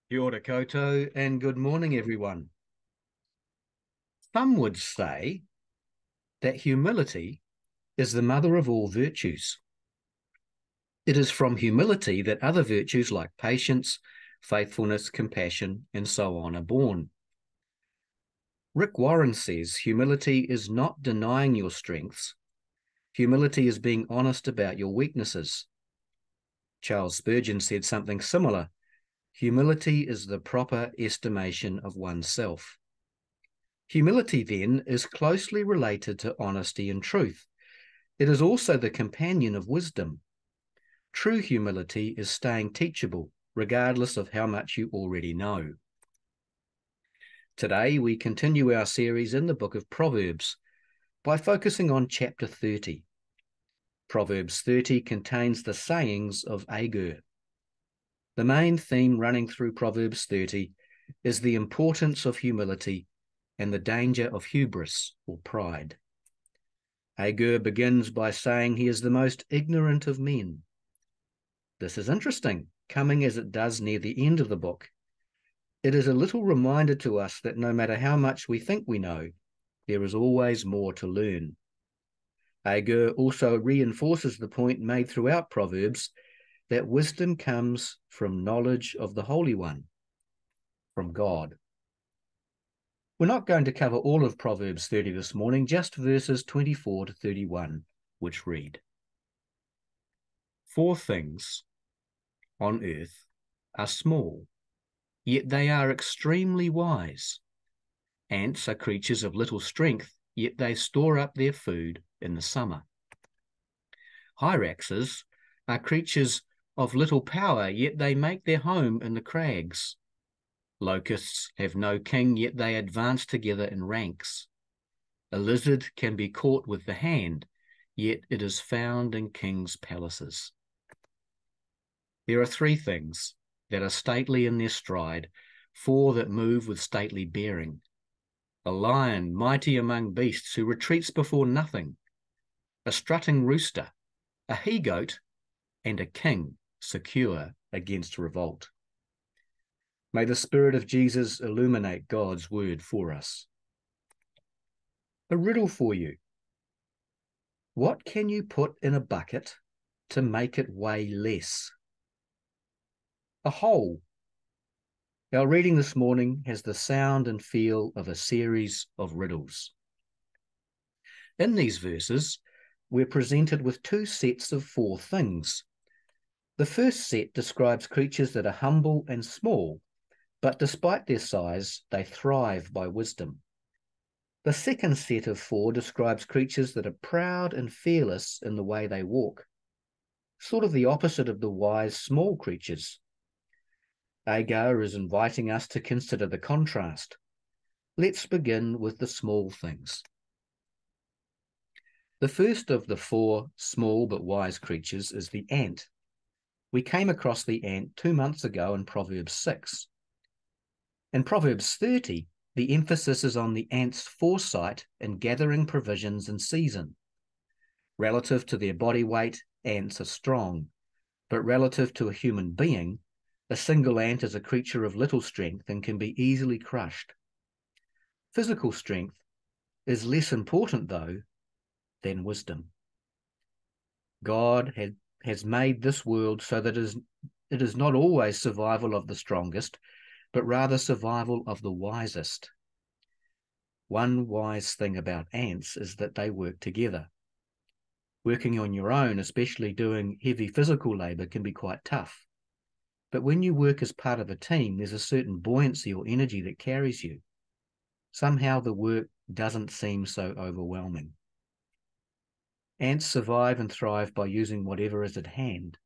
Kia ora koutou and good morning, everyone. Some would say that humility is the mother of all virtues. It is from humility that other virtues like patience, faithfulness, compassion, and so on are born. Rick Warren says humility is not denying your strengths. Humility is being honest about your weaknesses. Charles Spurgeon said something similar. Humility is the proper estimation of oneself. Humility, then, is closely related to honesty and truth. It is also the companion of wisdom. True humility is staying teachable, regardless of how much you already know. Today, we continue our series in the book of Proverbs by focusing on chapter 30. Proverbs 30 contains the sayings of Agur. The main theme running through Proverbs 30 is the importance of humility and the danger of hubris or pride. Agur begins by saying he is the most ignorant of men. This is interesting, coming as it does near the end of the book. It is a little reminder to us that no matter how much we think we know, there is always more to learn. Agur also reinforces the point made throughout Proverbs that wisdom comes from knowledge of the Holy One, from God. We're not going to cover all of Proverbs 30 this morning, just verses 24 to 31, which read, "Four things on earth are small, yet they are extremely wise. Ants are creatures of little strength, yet they store up their food in the summer. Hyraxes are creatures of little power, yet they make their home in the crags. Locusts have no king, yet they advance together in ranks. A lizard can be caught with the hand, yet it is found in kings' palaces." There are three things that are stately in their stride, four that move with stately bearing. A lion mighty among beasts who retreats before nothing, a strutting rooster, a he-goat, and a king secure against revolt. May the Spirit of Jesus illuminate God's word for us. A riddle for you. What can you put in a bucket to make it weigh less? A hole. Our reading this morning has the sound and feel of a series of riddles. In these verses, we're presented with two sets of four things. The first set describes creatures that are humble and small, but despite their size, they thrive by wisdom. The second set of four describes creatures that are proud and fearless in the way they walk, sort of the opposite of the wise small creatures. Agur is inviting us to consider the contrast. Let's begin with the small things. The first of the four small but wise creatures is the ant. We came across the ant 2 months ago in Proverbs 6. In Proverbs 30, the emphasis is on the ant's foresight in gathering provisions in season. Relative to their body weight, ants are strong, but relative to a human being, a single ant is a creature of little strength and can be easily crushed. Physical strength is less important, though, than wisdom. God has made this world so that it is not always survival of the strongest, but rather survival of the wisest. One wise thing about ants is that they work together. Working on your own, especially doing heavy physical labor, can be quite tough. But when you work as part of a team, there's a certain buoyancy or energy that carries you. Somehow the work doesn't seem so overwhelming. Ants survive and thrive by using whatever is at hand.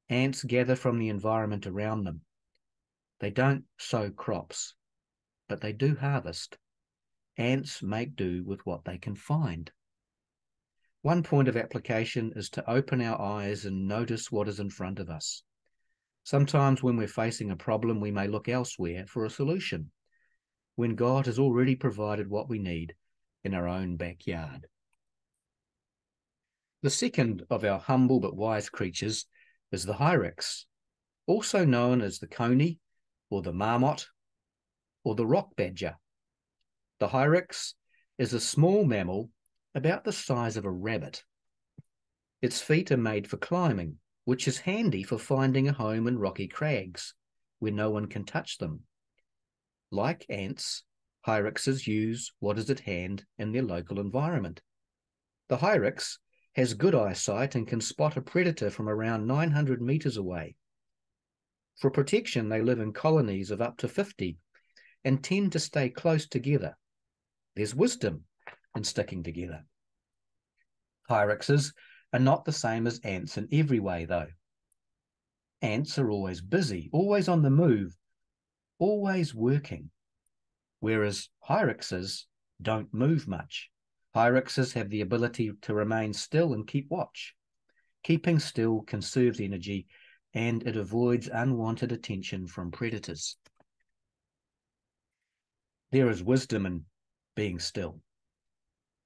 Ants gather from the environment around them. They don't sow crops, but they do harvest. Ants make do with what they can find. One point of application is to open our eyes and notice what is in front of us. Sometimes when we're facing a problem, we may look elsewhere for a solution, when God has already provided what we need in our own backyard. The second of our humble but wise creatures is the hyrax, also known as the coney, or the marmot, or the rock badger. The hyrax is a small mammal about the size of a rabbit. Its feet are made for climbing, which is handy for finding a home in rocky crags where no one can touch them. Like ants, hyraxes use what is at hand in their local environment. The hyrax has good eyesight and can spot a predator from around 900 meters away. For protection, they live in colonies of up to 50 and tend to stay close together. There's wisdom in sticking together. Hyraxes are not the same as ants in every way, though. Ants are always busy, always on the move, always working, whereas hyraxes don't move much. Hyraxes have the ability to remain still and keep watch. Keeping still conserves energy, and it avoids unwanted attention from predators. There is wisdom in being still.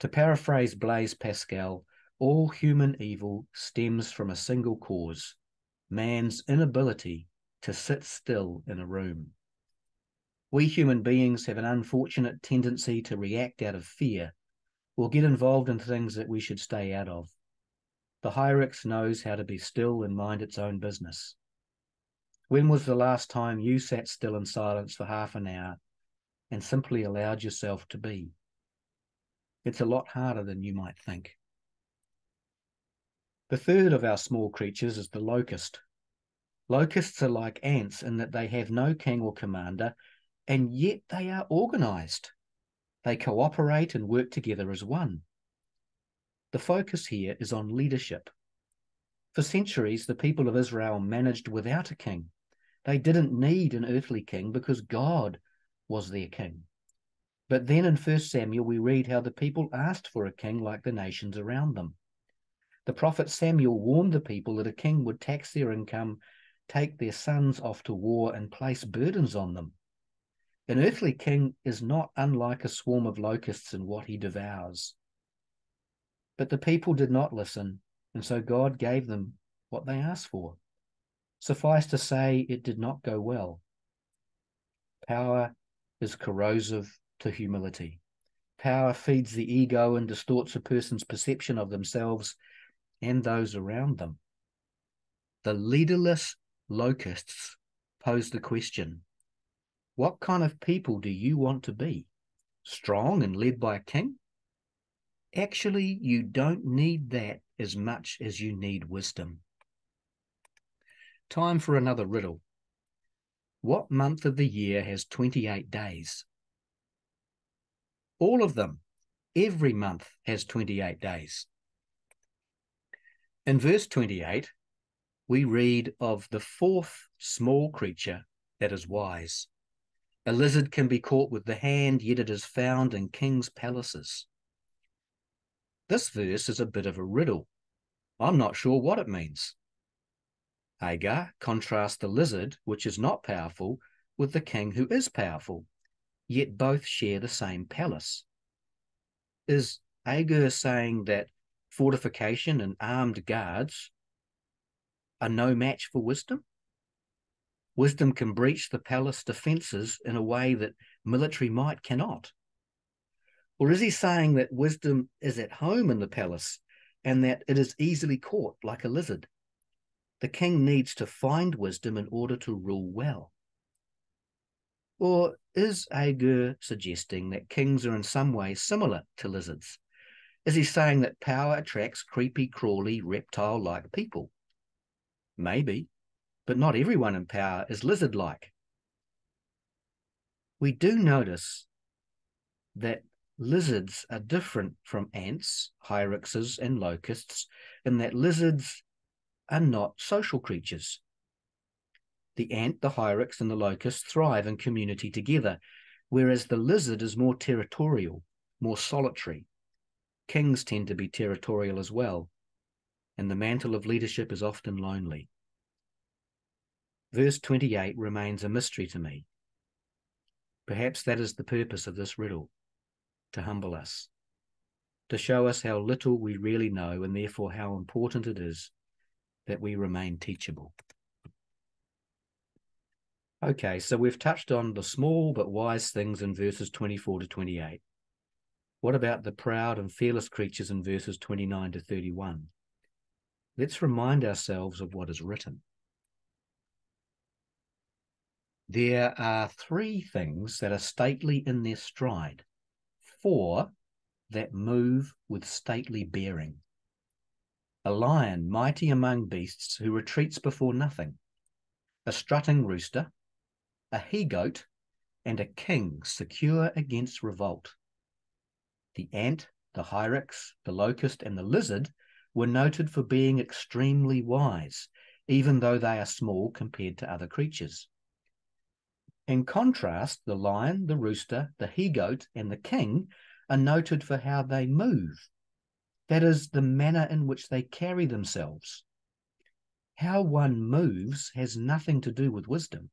To paraphrase Blaise Pascal, all human evil stems from a single cause: man's inability to sit still in a room. We human beings have an unfortunate tendency to react out of fear or get involved in things that we should stay out of. The hyrax knows how to be still and mind its own business. When was the last time you sat still in silence for half an hour and simply allowed yourself to be? It's a lot harder than you might think. The third of our small creatures is the locust. Locusts are like ants in that they have no king or commander, and yet they are organized. They cooperate and work together as one. The focus here is on leadership. For centuries, the people of Israel managed without a king. They didn't need an earthly king because God was their king. But then in 1 Samuel, we read how the people asked for a king like the nations around them. The prophet Samuel warned the people that a king would tax their income, take their sons off to war, and place burdens on them. An earthly king is not unlike a swarm of locusts in what he devours. But the people did not listen, and so God gave them what they asked for. Suffice to say, it did not go well. Power is corrosive to humility. Power feeds the ego and distorts a person's perception of themselves and those around them. The leaderless locusts pose the question: what kind of people do you want to be? Strong and led by a king? Actually, you don't need that as much as you need wisdom. Time for another riddle. What month of the year has 28 days? All of them. Every month has 28 days. In verse 28, we read of the fourth small creature that is wise. A lizard can be caught with the hand, yet it is found in kings' palaces. This verse is a bit of a riddle. I'm not sure what it means. Hagar contrasts the lizard, which is not powerful, with the king who is powerful, yet both share the same palace. Is Hagar saying that fortification and armed guards are no match for wisdom? Wisdom can breach the palace defenses in a way that military might cannot. Or is he saying that wisdom is at home in the palace and that it is easily caught like a lizard? The king needs to find wisdom in order to rule well. Or is Hagar suggesting that kings are in some way similar to lizards? Is he saying that power attracts creepy, crawly, reptile-like people? Maybe, but not everyone in power is lizard-like. We do notice that lizards are different from ants, hyraxes, and locusts in that lizards are not social creatures. The ant, the hyrax, and the locust thrive in community together, whereas the lizard is more territorial, more solitary. Kings tend to be territorial as well, and the mantle of leadership is often lonely. Verse 28 remains a mystery to me. Perhaps that is the purpose of this riddle, to humble us, to show us how little we really know, and therefore how important it is that we remain teachable. Okay, so we've touched on the small but wise things in verses 24 to 28. What about the proud and fearless creatures in verses 29 to 31? Let's remind ourselves of what is written. There are 3 things that are stately in their stride, 4 that move with stately bearing. A lion mighty among beasts who retreats before nothing, a strutting rooster, a he-goat, and a king secure against revolt. The ant, the hyrax, the locust, and the lizard were noted for being extremely wise, even though they are small compared to other creatures. In contrast, the lion, the rooster, the he-goat, and the king are noted for how they move. That is, the manner in which they carry themselves. How one moves has nothing to do with wisdom.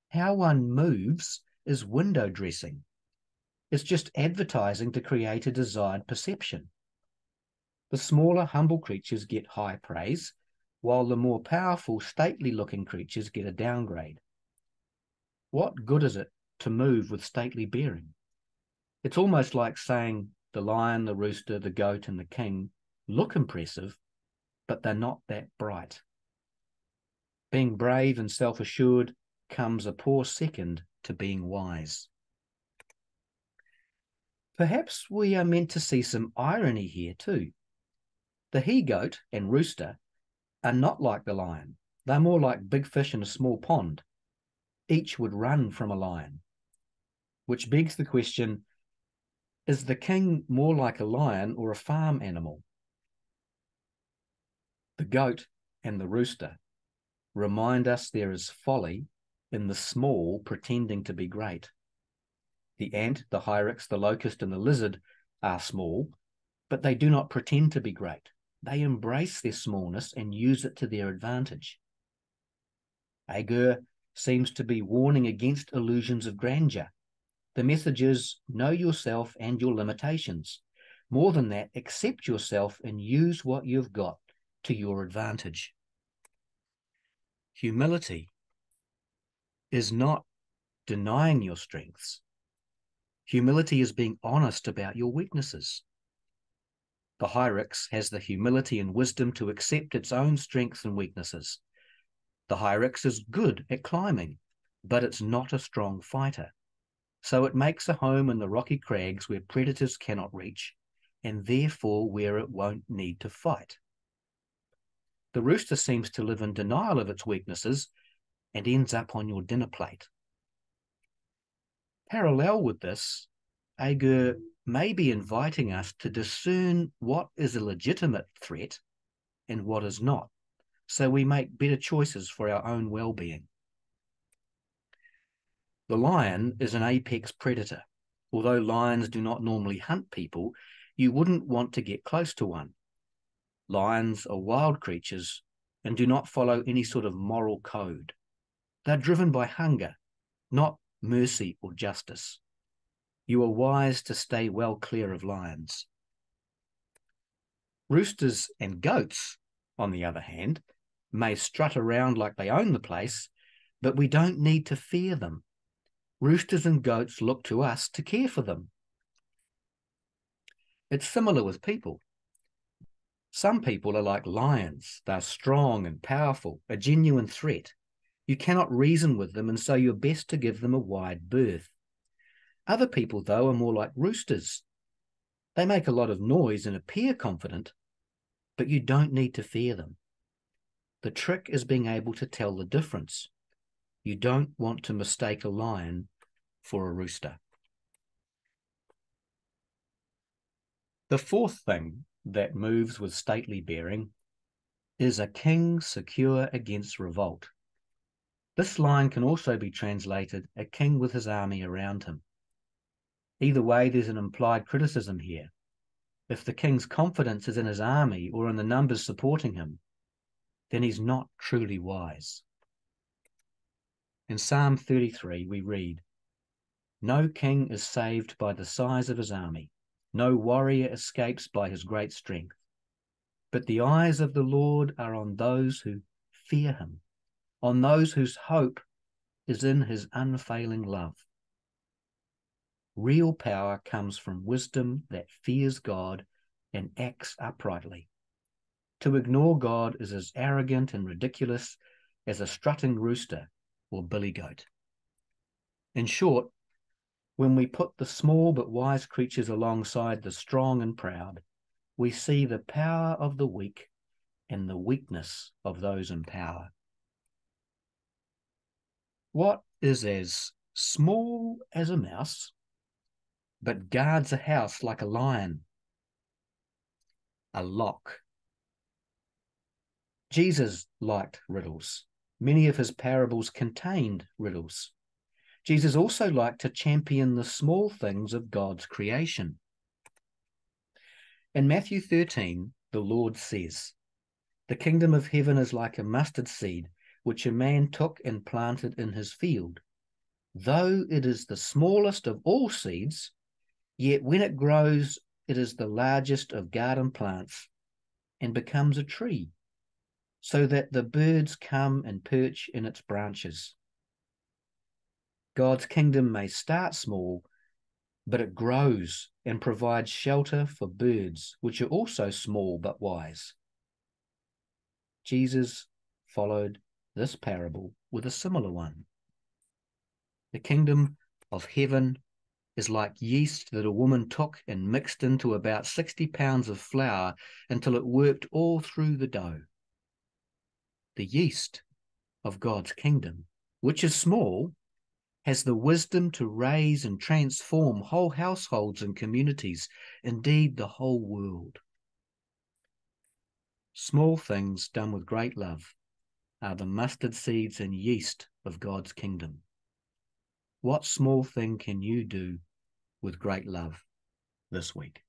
How one moves is window dressing. It's just advertising to create a desired perception. The smaller, humble creatures get high praise, while the more powerful, stately-looking creatures get a downgrade. What good is it to move with stately bearing? It's almost like saying the lion, the rooster, the goat, and the king look impressive, but they're not that bright. Being brave and self-assured comes a poor second to being wise. Perhaps we are meant to see some irony here too. The he-goat and rooster are not like the lion. They're more like big fish in a small pond. Each would run from a lion. Which begs the question, is the king more like a lion or a farm animal? The goat and the rooster remind us there is folly in the small pretending to be great. The ant, the hyrax, the locust, and the lizard are small, but they do not pretend to be great. They embrace their smallness and use it to their advantage. Agur seems to be warning against illusions of grandeur. The message is, know yourself and your limitations. More than that, accept yourself and use what you've got to your advantage. Humility is not denying your strengths. Humility is being honest about your weaknesses. The hyrax has the humility and wisdom to accept its own strengths and weaknesses. The hyrax is good at climbing, but it's not a strong fighter. So it makes a home in the rocky crags where predators cannot reach, and therefore where it won't need to fight. The rooster seems to live in denial of its weaknesses and ends up on your dinner plate. Parallel with this, Agur may be inviting us to discern what is a legitimate threat and what is not, so we make better choices for our own well-being. The lion is an apex predator. Although lions do not normally hunt people, you wouldn't want to get close to one. Lions are wild creatures and do not follow any sort of moral code. They're driven by hunger, not mercy or justice. You are wise to stay well clear of lions. Roosters and goats, on the other hand, may strut around like they own the place, but we don't need to fear them. Roosters and goats look to us to care for them. It's similar with people. Some people are like lions. They're strong and powerful, a genuine threat. You cannot reason with them, and so you're best to give them a wide berth. Other people, though, are more like roosters. They make a lot of noise and appear confident, but you don't need to fear them. The trick is being able to tell the difference. You don't want to mistake a lion for a rooster. The fourth thing that moves with stately bearing is a king secure against revolt. This line can also be translated a king with his army around him. Either way, there's an implied criticism here. If the king's confidence is in his army or in the numbers supporting him, then he's not truly wise. In Psalm 33, we read, "No king is saved by the size of his army. No warrior escapes by his great strength. But the eyes of the Lord are on those who fear him, on those whose hope is in his unfailing love. Real power comes from wisdom that fears God and acts uprightly. To ignore God is as arrogant and ridiculous as a strutting rooster or billy goat. In short, when we put the small but wise creatures alongside the strong and proud, we see the power of the weak and the weakness of those in power. What is as small as a mouse, but guards a house like a lion? A lock. Jesus liked riddles. Many of his parables contained riddles. Jesus also liked to champion the small things of God's creation. In Matthew 13, the Lord says, "The kingdom of heaven is like a mustard seed, which a man took and planted in his field. Though it is the smallest of all seeds, yet when it grows, it is the largest of garden plants and becomes a tree, so that the birds come and perch in its branches." God's kingdom may start small, but it grows and provides shelter for birds, which are also small but wise. Jesus followed this parable with a similar one. The kingdom of heaven is like yeast that a woman took and mixed into about 60 pounds of flour until it worked all through the dough. The yeast of God's kingdom, which is small, has the wisdom to raise and transform whole households and communities, indeed the whole world. Small things done with great love are the mustard seeds and yeast of God's kingdom. What small thing can you do with great love this week?